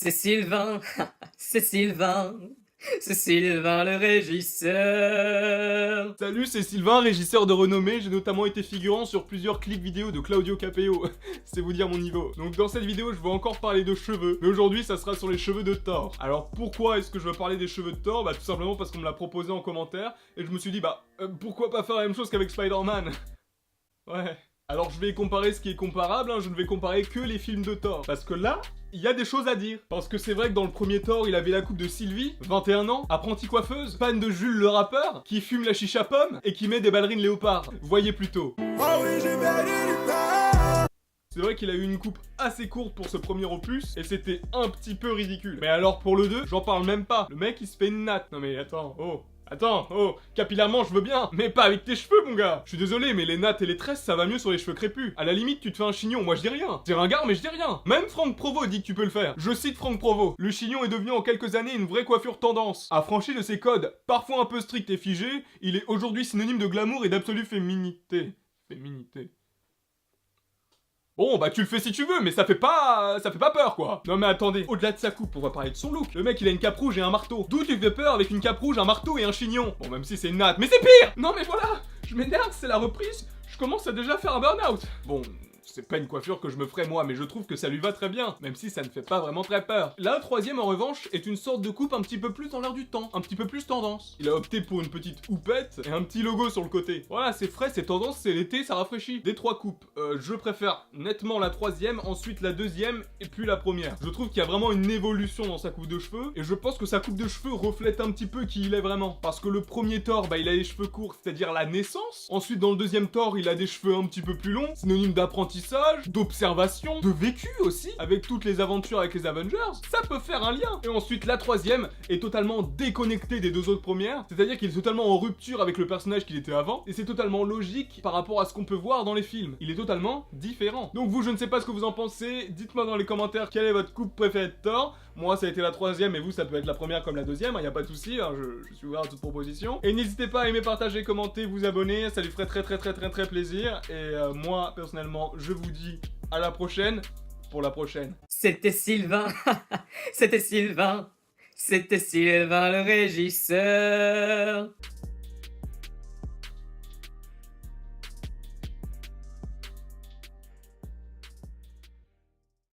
C'est Sylvain, c'est Sylvain, c'est Sylvain le régisseur. Salut, c'est Sylvain, régisseur de renommée. J'ai notamment été figurant sur plusieurs clips vidéo de Claudio Capeo. C'est vous dire mon niveau. Donc dans cette vidéo, je vais encore parler de cheveux. Mais aujourd'hui, ça sera sur les cheveux de Thor. Alors pourquoi est-ce que je veux parler des cheveux de Thor? Bah tout simplement parce qu'on me l'a proposé en commentaire. Et je me suis dit, pourquoi pas faire la même chose qu'avec Spider-Man? Ouais. Alors je vais comparer ce qui est comparable, hein. Je ne vais comparer que les films de Thor. Parce que là, il y a des choses à dire. Parce que c'est vrai que dans le premier Thor, il avait la coupe de Sylvie, 21 ans, apprentie coiffeuse, fan de Jules le rappeur, qui fume la chicha pomme et qui met des ballerines léopards. Voyez plutôt. C'est vrai qu'il a eu une coupe assez courte pour ce premier opus, et c'était un petit peu ridicule. Mais alors pour le 2, j'en parle même pas. Le mec il se fait une natte. Non mais attends, capillairement je veux bien, mais pas avec tes cheveux mon gars. Je suis désolé, mais les nattes et les tresses ça va mieux sur les cheveux crépus. À la limite tu te fais un chignon, moi je dis rien. C'est ringard mais je dis rien. Même Franck Provo dit que tu peux le faire. Je cite Franck Provo. Le chignon est devenu en quelques années une vraie coiffure tendance. Affranchi de ses codes, parfois un peu stricts et figés, il est aujourd'hui synonyme de glamour et d'absolue féminité. Féminité. Bon, bah tu le fais si tu veux, mais ça fait pas peur quoi. Non mais attendez, au-delà de sa coupe, on va parler de son look. Le mec il a une cape rouge et un marteau. D'où tu fais peur avec une cape rouge, un marteau et un chignon? Bon, même si c'est une natte, mais c'est pire. Non mais voilà, je m'énerve, c'est la reprise. Je commence à déjà faire un burn-out. Bon, c'est pas une coiffure que je me ferais moi, mais je trouve que ça lui va très bien, même si ça ne fait pas vraiment très peur. La troisième en revanche est une sorte de coupe un petit peu plus dans l'air du temps, un petit peu plus tendance. Il a opté pour une petite houppette et un petit logo sur le côté. Voilà, c'est frais, c'est tendance, c'est l'été, ça rafraîchit. Des trois coupes, je préfère nettement la troisième, ensuite la deuxième et puis la première. Je trouve qu'il y a vraiment une évolution dans sa coupe de cheveux, et je pense que sa coupe de cheveux reflète un petit peu qui il est vraiment. Parce que le premier Thor, bah il a les cheveux courts, c'est-à-dire la naissance. Ensuite dans le deuxième Thor, il a des cheveux un petit peu plus longs, synonyme d'apprentissage, d'observation, de vécu aussi, avec toutes les aventures avec les Avengers, ça peut faire un lien. Et ensuite la troisième est totalement déconnectée des deux autres premières, c'est-à-dire qu'il est totalement en rupture avec le personnage qu'il était avant, et c'est totalement logique par rapport à ce qu'on peut voir dans les films. Il est totalement différent. Donc vous, je ne sais pas ce que vous en pensez, dites-moi dans les commentaires quelle est votre coupe préférée de Thor. Moi ça a été la troisième, et vous ça peut être la première comme la deuxième, y a pas de souci, hein, je suis ouvert à toute proposition. Et n'hésitez pas à aimer, partager, commenter, vous abonner, ça lui ferait très plaisir. Et moi personnellement je vous dis à la prochaine pour la prochaine. C'était Sylvain, c'était Sylvain, c'était Sylvain le régisseur.